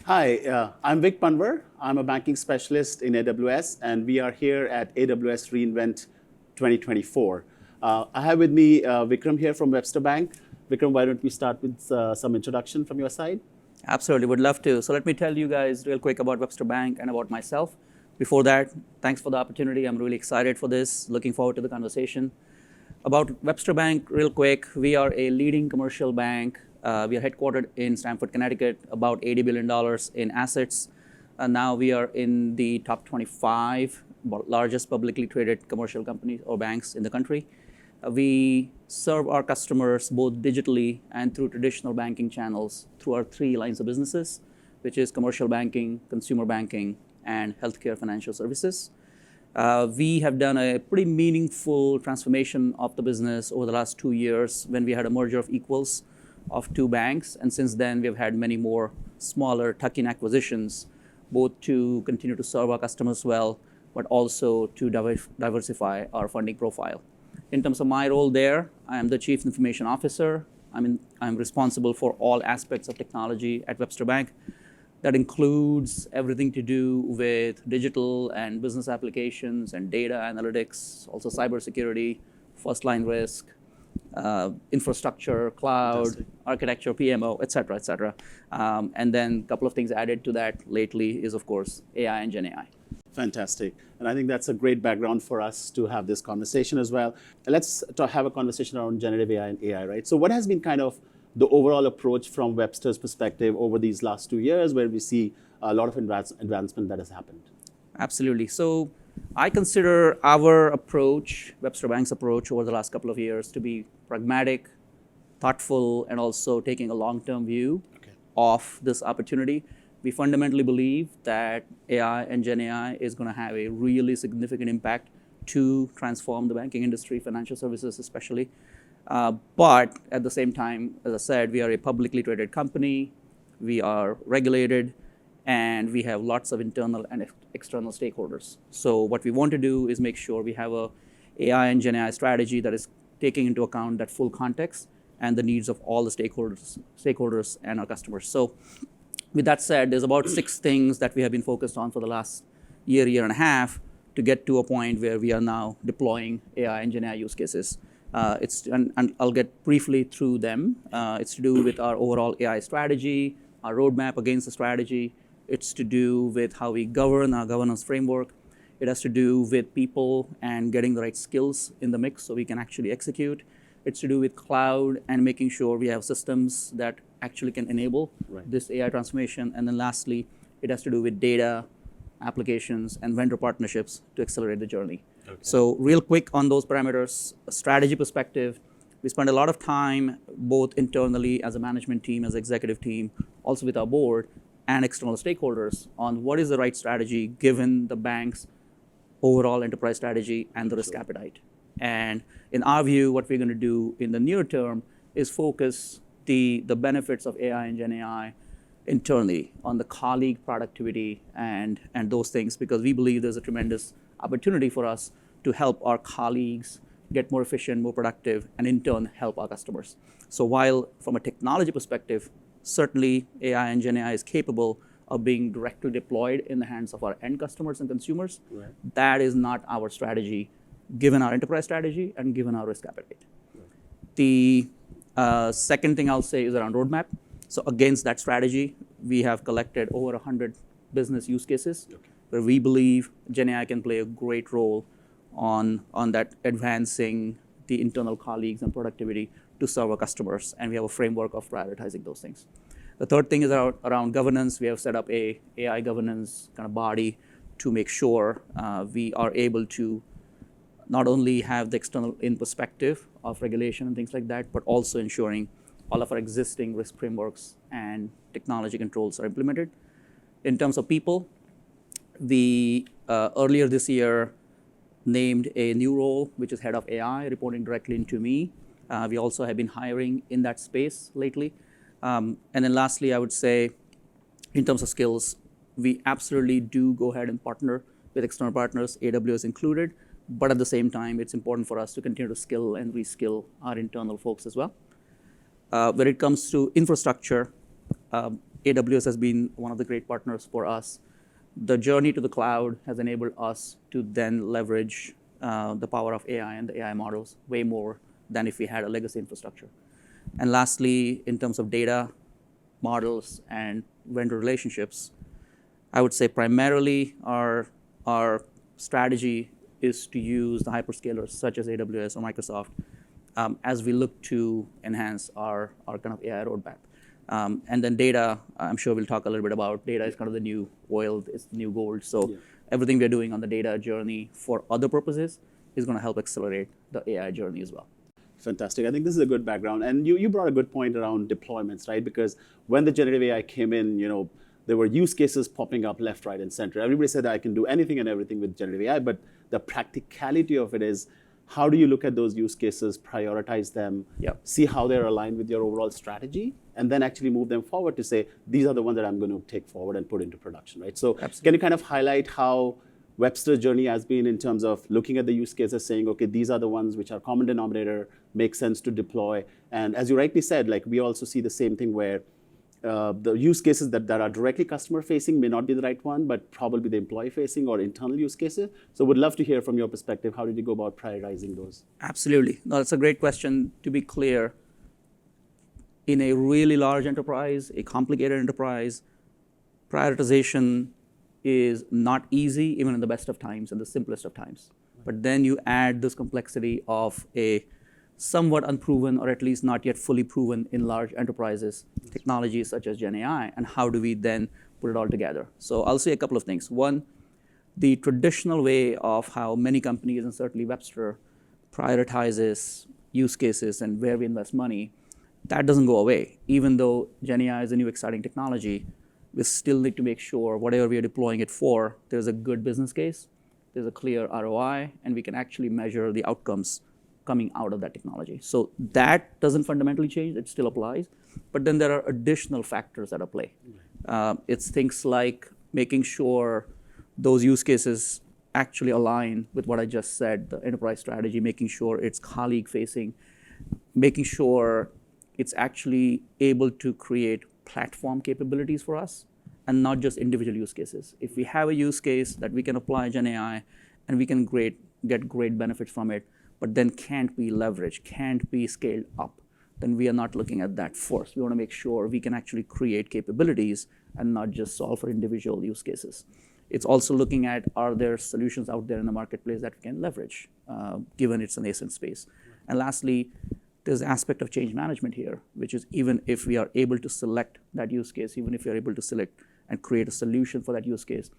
Hi, I'm Vick Panwar. I'm a banking specialist in AWS, and we are here at AWS reInvent 2024. I have with me Vikram here from Webster Bank. Vikram, why don't we start with some introduction from your side? Absolutely, would love to. So let me tell you guys real quick about Webster Bank and about myself. Before that, thanks for the opportunity. I'm really excited for this, looking forward to the conversation. About Webster Bank, real quick, we are a leading commercial bank. We are headquartered in Stamford, Connecticut, about $80 billion in assets. Now we are in the top 25 largest publicly traded commercial companies or banks in the country. We serve our customers both digitally and through traditional banking channels through our three lines of businesses, which is commercial banking, consumer banking, and healthcare financial services. We have done a pretty meaningful transformation of the business over the last 2 years when we had a merger of equals of two banks. And since then, we've had many more smaller tuck-in acquisitions, both to continue to serve our customers well, but also to diversify our funding profile. In terms of my role there, I am the Chief Information Officer. I'm responsible for all aspects of technology at Webster Bank. That includes everything to do with digital and business applications and data analytics, also cybersecurity, first line risk, infrastructure, cloud, Fantastic. architecture, PMO, et cetera, et cetera. And then a couple of things added to that lately is, of course, AI and Gen AI. Fantastic. And I think that's a great background for us to have this conversation as well. Let's have a conversation around generative AI and AI, right? So what has been kind of the overall approach from Webster's perspective over these last 2 years where we see a lot of advancement that has happened? Absolutely. So I consider our approach, Webster Bank's approach over the last couple of years to be pragmatic, thoughtful, and also taking a long-term view of this opportunity. We fundamentally believe that AI and Gen AI is going to have a really significant impact to transform the banking industry, financial services especially. But at the same time, as I said, we are a publicly traded company, we are regulated, and we have lots of internal and external stakeholders. So what we want to do is make sure we have a AI and Gen AI strategy that is taking into account that full context and the needs of all the stakeholders and our customers. So with that said, there's about 6 things that we have been focused on for the last year and a half to get to a point where we are now deploying AI and Gen AI use cases. And I'll get briefly through them. It's to do with our overall AI strategy, our roadmap against the strategy. It's to do with how we govern our governance framework. It has to do with people and getting the right skills in the mix so we can actually execute. It's to do with cloud and making sure we have systems that actually can enable this AI transformation. And then lastly, it has to do with data, applications, and vendor partnerships to accelerate the journey. Okay. So real quick on those parameters, a strategy perspective, we spend a lot of time both internally as a management team, as an executive team, also with our board and external stakeholders on what is the right strategy given the bank's overall enterprise strategy and the risk appetite. And in our view, what we're going to do in the near term is focus the benefits of AI and Gen AI internally on the colleague productivity and those things, because we believe there's a tremendous opportunity for us to help our colleagues get more efficient, more productive, and in turn help our customers. So while from a technology perspective, certainly AI and Gen AI is capable of being directly deployed in the hands of our end customers and consumers, that is not our strategy given our enterprise strategy and given our risk appetite. The second thing I'll say is around roadmap. So against that strategy, we have collected over 100 business use cases where we believe Gen AI can play a great role on that advancing the internal colleagues and productivity to serve our customers. And we have a framework of prioritizing those things. The third thing is around governance. We have set up a AI governance kind of body to make sure we are able to not only have the external in perspective of regulation and things like that, but also ensuring all of our existing risk frameworks and technology controls are implemented. In terms of people, we earlier this year named a new role, which is head of AI, reporting directly into me. We also have been hiring in that space lately. And then lastly, I would say, in terms of skills, we absolutely do go ahead and partner with external partners, AWS included. But at the same time, it's important for us to continue to skill and reskill our internal folks as well. When it comes to infrastructure, AWS has been one of the great partners for us. The journey to the cloud has enabled us to then leverage the power of AI and the AI models way more than if we had a legacy infrastructure. And lastly, in terms of data, models, and vendor relationships, I would say primarily our strategy is to use the hyperscalers such as AWS or Microsoft as we look to enhance our kind of AI roadmap. And then data, I'm sure we'll talk a little bit about. Data is kind of the new oil, it's the new gold. So everything we're doing on the data journey for other purposes is going to help accelerate the AI journey as well. Fantastic. I think this is a good background. And you brought a good point around deployments, right? Because when the generative AI came in, there were use cases popping up left, right, and center. Everybody said I can do anything and everything with generative AI, but the practicality of it is, how do you look at those use cases, prioritize them, see how they're aligned with your overall strategy, and then actually move them forward to say, these are the ones that I'm going to take forward and put into production, right? So Can you kind of highlight how Webster's journey has been in terms of looking at the use cases, saying, okay, these are the ones which are common denominator, make sense to deploy. And as you rightly said, we also see the same thing where the use cases that are directly customer facing may not be the right one, but probably the employee facing or internal use cases. So would love to hear from your perspective, how did you go about prioritizing those? Absolutely. No, that's a great question. To be clear, in a really large enterprise, a complicated enterprise, prioritization is not easy, even in the best of times and the simplest of times. But then you add this complexity of a somewhat unproven, or at least not yet fully proven in large enterprises, technologies such as Gen AI, and how do we then put it all together? So I'll say a couple of things. One, the traditional way of how many companies, and certainly Webster, prioritizes use cases and where we invest money, that doesn't go away. Even though Gen AI is a new exciting technology, we still need to make sure whatever we are deploying it for, there's a good business case, there's a clear ROI, and we can actually measure the outcomes coming out of that technology. So that doesn't fundamentally change, it still applies. But then there are additional factors at play. It's things like making sure those use cases actually align with what I just said, the enterprise strategy, making sure it's colleague facing, making sure it's actually able to create platform capabilities for us and not just individual use cases. If we have a use case that we can apply Gen AI and we can get great benefits from it, but then can't be leveraged, can't be scaled up, then we are not looking at that first. We want to make sure we can actually create capabilities and not just solve for individual use cases. It's also looking at, are there solutions out there in the marketplace that we can leverage, given it's a nascent space. And lastly, there's an aspect of change management here, which is even if we are able to select that use case, even if we are able to select and create a solution for that use case,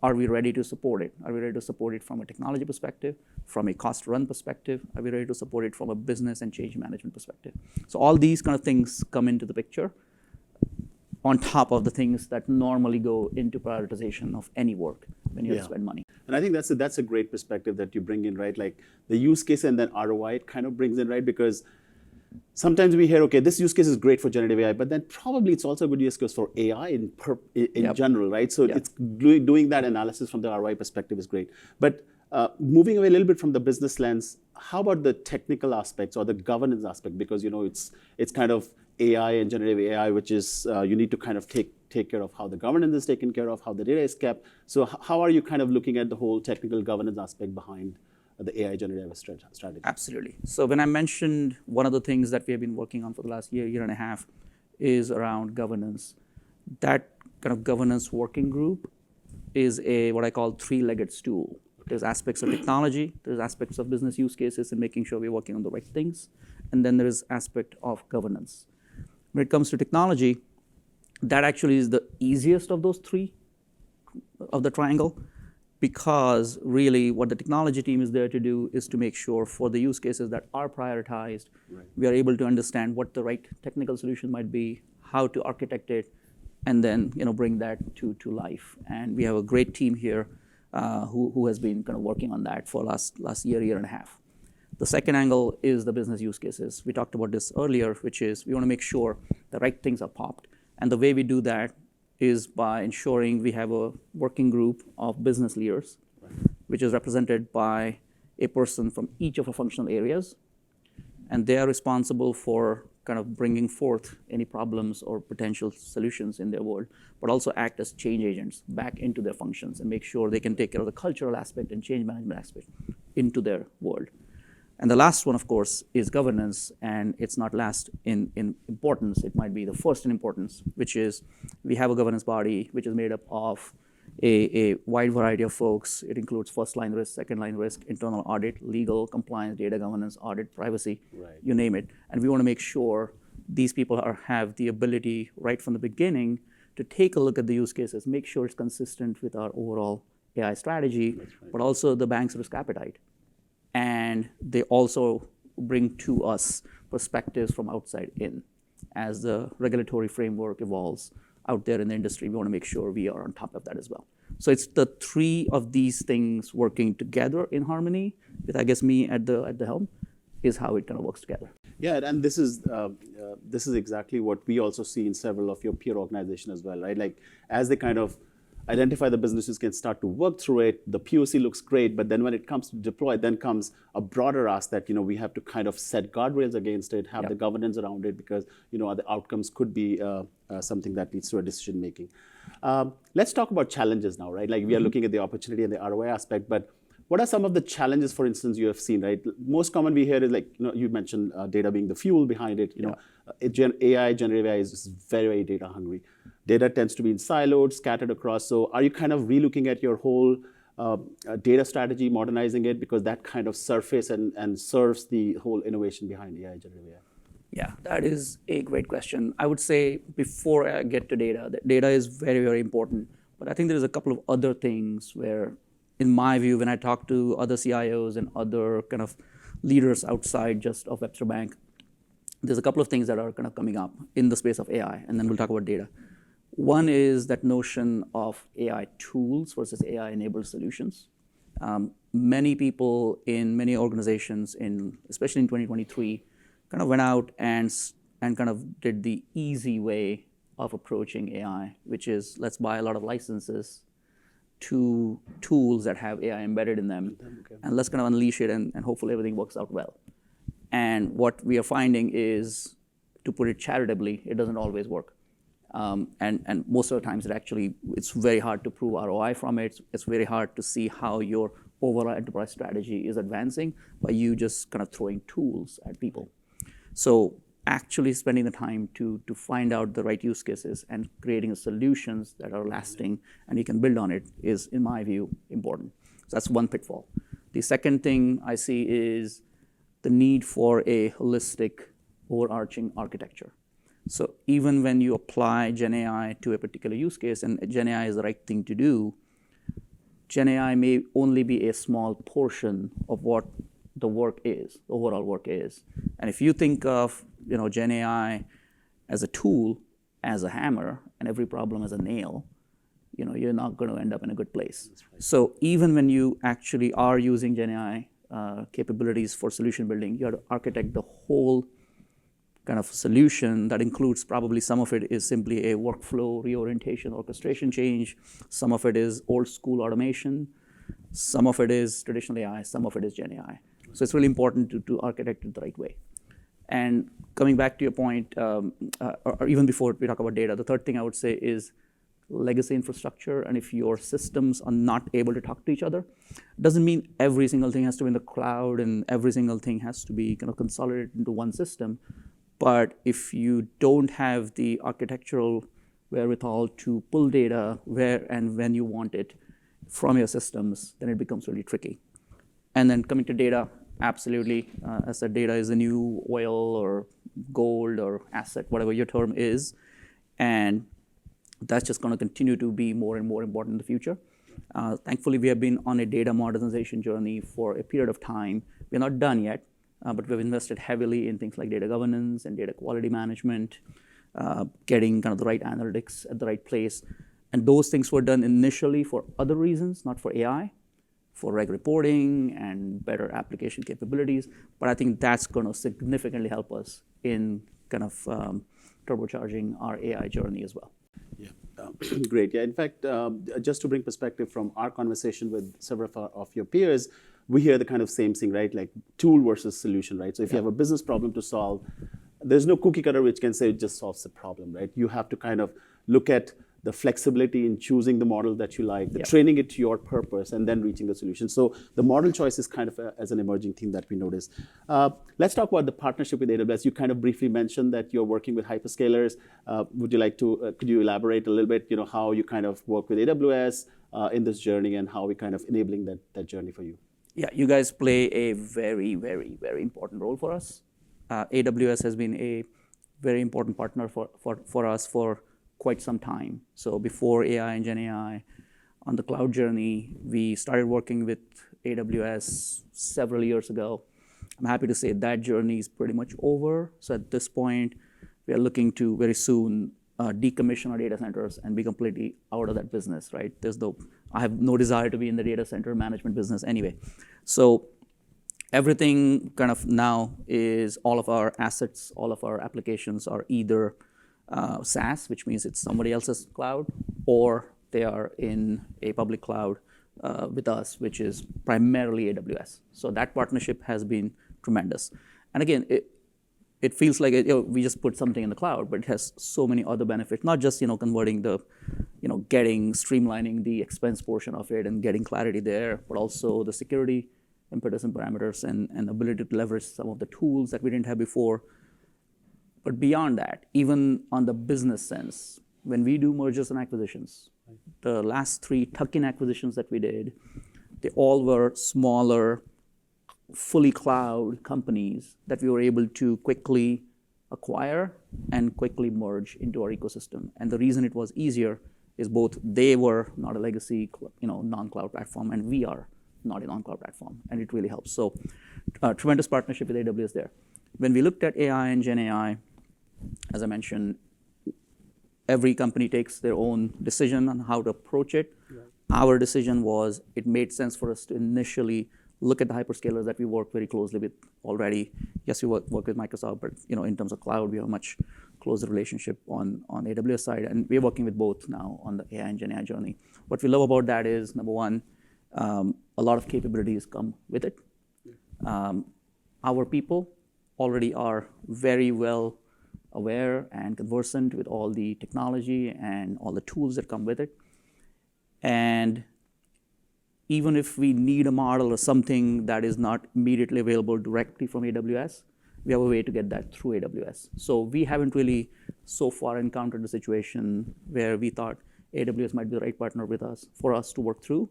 are we ready to support it? Are we ready to support it from a technology perspective, from a cost run perspective? Are we ready to support it from a business and change management perspective? So all these kind of things come into the picture on top of the things that normally go into prioritization of any work when you spend money. And I think that's a great perspective that you bring in, right? Like the use case and then ROI, it kind of brings in, right? Because sometimes we hear, okay, this use case is great for generative AI, but then probably it's also a good use case for AI in general, right? So it's doing that analysis from the ROI perspective is great. But moving away a little bit from the business lens, how about the technical aspects or the governance aspect? Because it's kind of AI and generative AI, which is you need to kind of take care of how the governance is taken care of, how the data is kept. So how are you kind of looking at the whole technical governance aspect behind the AI generative strategy? Absolutely. So when I mentioned one of the things that we have been working on for the last year and a half is around governance. That kind of governance working group is what I call three-legged stool. There's aspects of technology, there's aspects of business use cases and making sure we're working on the right things, and then there is aspect of governance. When it comes to technology, that actually is the easiest of those three, of the triangle, because really what the technology team is there to do is to make sure for the use cases that are prioritized, we are able to understand what the right technical solution might be, how to architect it, and then bring that to life. And we have a great team here who has been kind of working on that for last year and a half. The second angle is the business use cases. We talked about this earlier, which is we want to make sure the right things are popped. And the way we do that is by ensuring we have a working group of business leaders, which is represented by a person from each of our functional areas. And they are responsible for kind of bringing forth any problems or potential solutions in their world, but also act as change agents back into their functions and make sure they can take care of the cultural aspect and change management aspect into their world. And the last one, of course, is governance, and it's not last in importance. It might be the first in importance, which is we have a governance body which is made up of a wide variety of folks. It includes first line risk, second line risk, internal audit, legal, compliance, data governance, audit, privacy, you name it. And we want to make sure these people have the ability right from the beginning to take a look at the use cases, make sure it's consistent with our overall AI strategy, but also the bank's risk appetite. And they also bring to us perspectives from outside in. As the regulatory framework evolves out there in the industry, we want to make sure we are on top of that as well. So it's the three of these things working together in harmony, with I guess me at the helm, is how it kind of works together. Yeah, and this is exactly what we also see in several of your peer organizations as well, right? Like as they kind of identify the businesses can start to work through it, the POC looks great, but then when it comes to deploy, then comes a broader ask that we have to kind of set guardrails against it, have the governance around it, because the outcomes could be something that leads to a decision making. Let's talk about challenges now, right? Like we are looking at the opportunity and the ROI aspect, but what are some of the challenges, for instance, you have seen, right? Most common we hear is like, you mentioned data being the fuel behind it. AI, generative AI is very, very data hungry. Data tends to be in siloed, scattered across. So are you kind of relooking at your whole data strategy, modernizing it, because that kind of surface and serves the whole innovation behind AI, generative AI? Yeah, that is a great question. I would say before I get to data, that data is very, very important. But I think there's a couple of other things where, in my view, when I talk to other CIOs and other kind of leaders outside just of Webster Bank, there's a couple of things that are kind of coming up in the space of AI, and then we'll talk about data. One is that notion of AI tools versus AI-enabled solutions. Many people in many organizations, especially in 2023, kind of went out and kind of did the easy way of approaching AI, which is let's buy a lot of licenses to tools that have AI embedded in them, and let's kind of unleash it, and hopefully everything works out well. And what we are finding is, to put it charitably, it doesn't always work. And most of the times it's very hard to prove ROI from it. It's very hard to see how your overall enterprise strategy is advancing by you just kind of throwing tools at people. So actually spending the time to find out the right use cases and creating solutions that are lasting and you can build on it is, in my view, important. So that's one pitfall. The second thing I see is the need for a holistic, overarching architecture. So even when you apply GenAI to a particular use case, and GenAI is the right thing to do, GenAI may only be a small portion of what the work is, the overall work is. And if you think of GenAI as a tool, as a hammer, and every problem as a nail, you're not going to end up in a good place. Right. So even when you actually are using GenAI capabilities for solution building, you have to architect the whole kind of solution that includes probably some of it is simply a workflow reorientation, orchestration change. Some of it is old school automation. Some of it is traditional AI. Some of it is Gen AI. So it's really important to architect it the right way. And coming back to your point, or even before we talk about data, the third thing I would say is legacy infrastructure. And if your systems are not able to talk to each other, doesn't mean every single thing has to be in the cloud and every single thing has to be kind of consolidated into one system. But if you don't have the architectural wherewithal to pull data where and when you want it from your systems, then it becomes really tricky. And then coming to data, absolutely, as I said, data is the new oil or gold or asset, whatever your term is. And that's just going to continue to be more and more important in the future. Thankfully, we have been on a data modernization journey for a period of time. We're not done yet. But we've invested heavily in things like data governance and data quality management, getting kind of the right analytics at the right place. And those things were done initially for other reasons, not for AI, for reg reporting and better application capabilities. But I think that's going to significantly help us in kind of turbocharging our AI journey as well. Yeah, great. Yeah, in fact, just to bring perspective from our conversation with several of your peers, we hear the kind of same thing, right? Like tool versus solution, right? So if you have a business problem to solve, there's no cookie cutter which can say it just solves the problem, right? You have to kind of look at the flexibility in choosing the model that you like, the training it to your purpose, and then reaching the solution. So the model choice is kind of as an emerging theme that we notice. Let's talk about the partnership with AWS. You kind of briefly mentioned that you're working with hyperscalers. Would you like to, could you elaborate a little bit, how you kind of work with AWS in this journey and how we kind of enabling that journey for you? Yeah, you guys play a very, very, very important role for us. AWS has been a very important partner for us for quite some time. So before AI and Gen AI, on the cloud journey, we started working with AWS several years ago. I'm happy to say that journey is pretty much over. So at this point, we are looking to very soon decommission our data centers and be completely out of that business, right? I have no desire to be in the data center management business anyway. So everything kind of now is all of our assets, all of our applications are either SaaS, which means it's somebody else's cloud, or they are in a public cloud with us, which is primarily AWS. So that partnership has been tremendous. And again, it feels like we just put something in the cloud, but it has so many other benefits, not just converting streamlining the expense portion of it and getting clarity there, but also the security impetus and parameters and ability to leverage some of the tools that we didn't have before. But beyond that, even on the business sense, when we do mergers and acquisitions, the last 3 tuck-in acquisitions that we did, they all were smaller, fully cloud companies that we were able to quickly acquire and quickly merge into our ecosystem. And the reason it was easier is both they were not a legacy, non-cloud platform, and we are not a non-cloud platform, and it really helps. So, tremendous partnership with AWS there. When we looked at AI and Gen AI, as I mentioned, every company takes their own decision on how to approach it. Right. Our decision was it made sense for us to initially look at the hyperscalers that we work very closely with already. Yes, we work with Microsoft, but in terms of cloud, we have a much closer relationship on AWS side, and we're working with both now on the AI and Gen AI journey. What we love about that is, number one, a lot of capabilities come with it. Our people already are very well aware and conversant with all the technology and all the tools that come with it. And even if we need a model or something that is not immediately available directly from AWS, we have a way to get that through AWS. So we haven't really so far encountered a situation where we thought AWS might be the right partner with us for us to work through,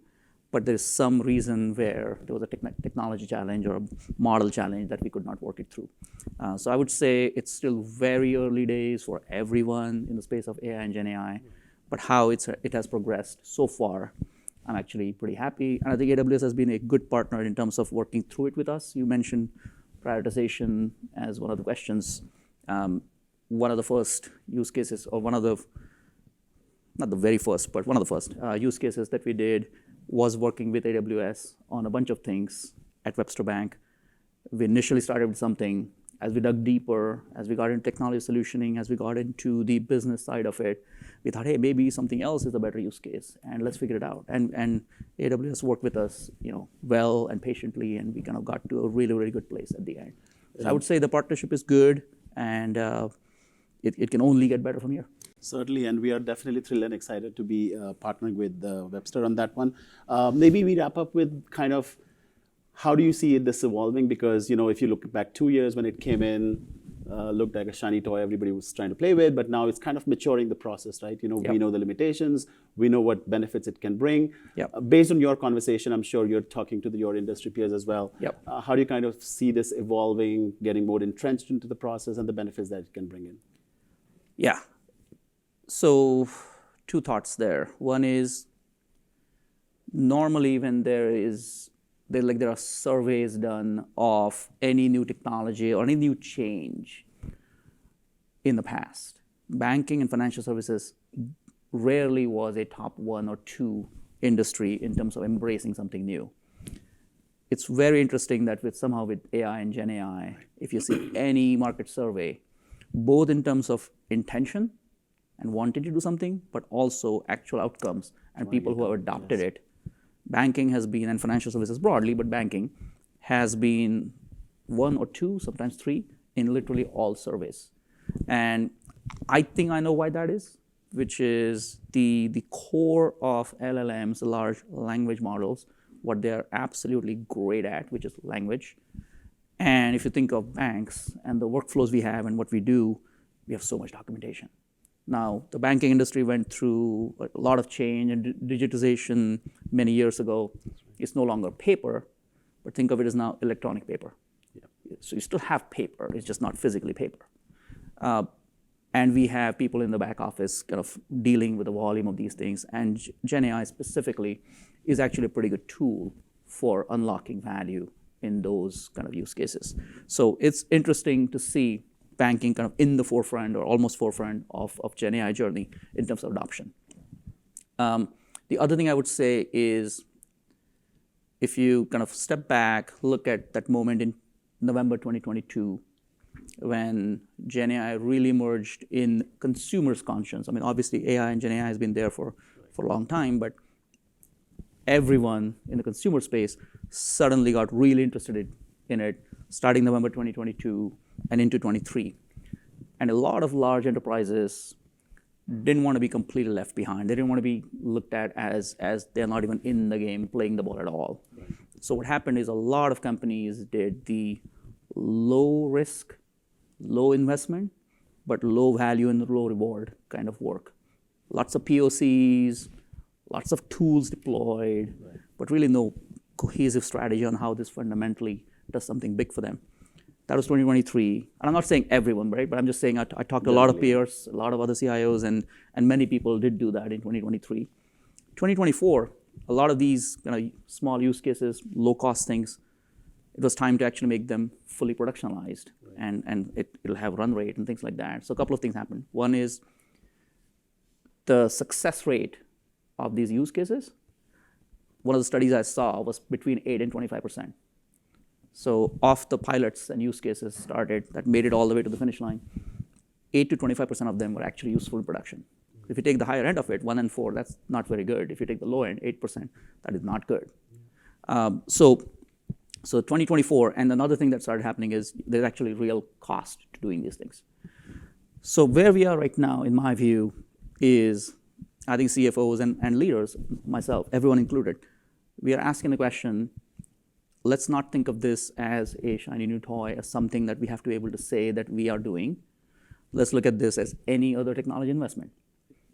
but there's some reason where there was a technology challenge or a model challenge that we could not work it through. So I would say it's still very early days for everyone in the space of AI and Gen AI, but how it has progressed so far, I'm actually pretty happy. And I think AWS has been a good partner in terms of working through it with us. You mentioned prioritization as one of the questions. One of the first use cases, or not the very first, but one of the first use cases that we did was working with AWS on a bunch of things at Webster Bank. We initially started with something. As we dug deeper, as we got into technology solutioning, as we got into the business side of it, we thought, hey, maybe something else is a better use case, and let's figure it out. And AWS worked with us, well and patiently, and we kind of got to a really, really good place at the end. So I would say the partnership is good, and it can only get better from here. Certainly, and we are definitely thrilled and excited to be partnering with Webster on that one. Maybe we wrap up with kind of how do you see this evolving? Because if you look back 2 years when it came in, looked like a shiny toy everybody was trying to play with, but now it's kind of maturing the process, right? Yep. We know the limitations, we know what benefits it can bring. Yep. Based on your conversation, I'm sure you're talking to your industry peers as well. Yep. How do you kind of see this evolving, getting more entrenched into the process and the benefits that it can bring in? Yeah. So 2 thoughts there. One is normally when there are surveys done of any new technology or any new change in the past, banking and financial services rarely was a top 1 or 2 industry in terms of embracing something new. It's very interesting that with AI and Gen AI, if you see any market survey, both in terms of intention and wanting to do something, but also actual outcomes and people who have adopted it. Banking has been, and financial services broadly, but banking has been 1 or 2, sometimes 3 in literally all surveys. And I think I know why that is, which is the core of LLMs, the large language models, what they're absolutely great at, which is language. And if you think of banks and the workflows we have and what we do, we have so much documentation. Now, the banking industry went through a lot of change and digitization many years ago. It's no longer paper, but think of it as now electronic paper. Yeah. So you still have paper, it's just not physically paper. And we have people in the back office kind of dealing with the volume of these things. And GenAI specifically is actually a pretty good tool for unlocking value in those kind of use cases. So it's interesting to see banking kind of in the forefront or almost forefront of GenAI journey in terms of adoption. The other thing I would say is if you kind of step back, look at that moment in November 2022, when GenAI really emerged in consumers' conscience. I mean, obviously AI and GenAI has been there for a long time, but everyone in the consumer space suddenly got really interested in it starting November 2022 and into 23. And a lot of large enterprises didn't want to be completely left behind. They didn't want to be looked at as they're not even in the game playing the ball at all. Right. So what happened is a lot of companies did the low risk, low investment, but low value and low reward kind of work. Lots of POCs, lots of tools deployed, right, but really no cohesive strategy on how this fundamentally does something big for them. That was 2023. And I'm not saying everyone, right? But I'm just saying I talked to a lot of peers, a lot of other CIOs, and many people did do that in 2023. 2024, a lot of these kind of small use cases, low cost things, it was time to actually make them fully productionalized, right, and it'll have run rate and things like that. So a couple of things happened. One is the success rate of these use cases. One of the studies I saw was between 8 and 25%. So of the pilots and use cases started that made it all the way to the finish line, 8 to 25% of them were actually useful in production. If you take the higher end of it, 1 and 4, that's not very good. If you take the low end, 8%, that is not good. So 2024, and another thing that started happening is there's actually real cost to doing these things. So where we are right now, in my view, is I think CFOs and leaders, myself, everyone included, we are asking the question, let's not think of this as a shiny new toy, as something that we have to be able to say that we are doing. Let's look at this as any other technology investment.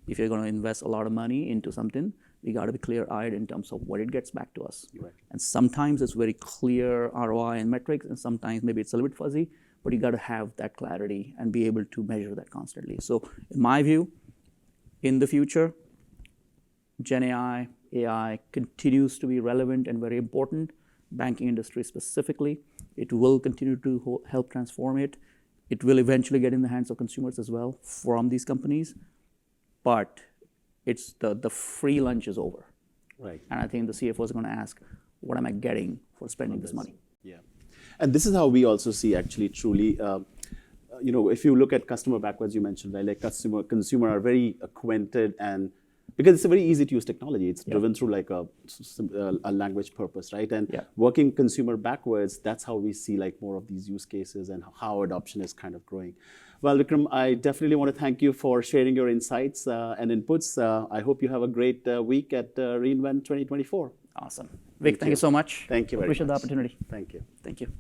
If you're going to invest a lot of money into something, we got to be clear-eyed in terms of what it gets back to us. Right. And sometimes it's very clear ROI and metrics, and sometimes maybe it's a little bit fuzzy, but you got to have that clarity and be able to measure that constantly. So in my view, in the future, GenAI, AI continues to be relevant and very important. Banking industry specifically, it will continue to help transform it. It will eventually get in the hands of consumers as well from these companies, but it's the free lunch is over. Right. And I think the CFOs are going to ask, what am I getting for spending this money? Yeah. And this is how we also see actually truly, if you look at customer backwards, you mentioned, right, like consumer are very acquainted, and because it's a very easy to use technology, it's driven through like a language purpose, right? And working consumer backwards, that's how we see like more of these use cases and how adoption is kind of growing. Well, Vikram, I definitely want to thank you for sharing your insights and inputs. I hope you have a great week at reInvent 2024. Awesome. Vic, thank you so much. Thank you very much. Appreciate the opportunity. Thank you. Thank you.